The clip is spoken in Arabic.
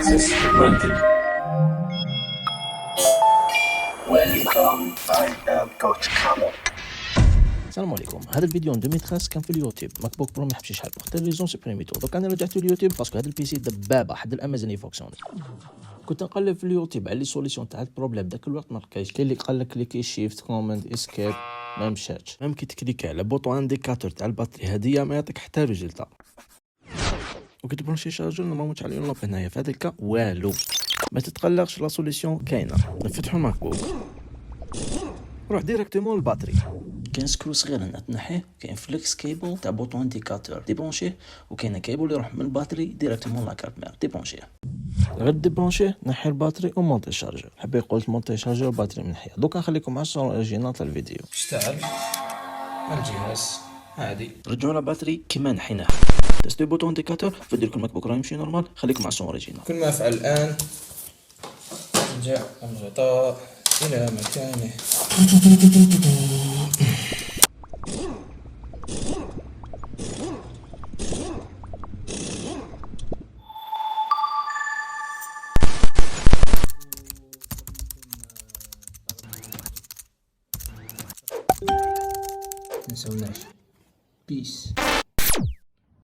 Access granted. Welcome, I am Coach Carlo. السلام عليكم. هذا الفيديو 2013 كان في اليوتيوب. ماك بوك برو ما يحبش يشحال، اختار ريزون سوبريميتو. دوك انا رجعت اليوتيوب باسكو هذا البيسي دبابه حد الامازون يفونكسيوني. كنت نقلب في اليوتيوب على لي سوليسيون تاع البروبليم داك الوقت ما لقيتش. كاين اللي قال لك كليكي شيفت كوماند اسكيب ما مشاتش، ميم كي تكليكي على بوطون انديكاتور تاع الباتري هديه ما يعطيك حتى ريزلتا. وكي تبرونشي شارجور نورمالمون تشعل لوب هنايا في هذا الكا والو. ما تتقلقش، لا سوليسيون كاينه. نفتحوا الماك بوك، روح ديريكتومون للباتري. كاين سكرو صغير هنا تنحيه، كاين فليكس كيبل تاع بوطون انديكاتور ديبونشيه، وكاين كيبل اللي يروح من الباتري ديريكتومون لا كارت مير ديبونشيه. غير ديبونشيه نحي الباتري ومونتي شارجور. حبي قلت مونتي شارجور الباتري من حياه. دوكا نخليكم مع الصوره الاوريجينال تاع الفيديو. اشتغل الجهاز عادي. رجعوا الباتري كيما نحيناه، تستو بوطون انديكاتور فدير لكم الماك بوك راه يمشي نورمال. خليكم مع الصوره اوريجينال. كل ما افعل الان نرجع الغطاء الى مكانه. نسوناش بيس.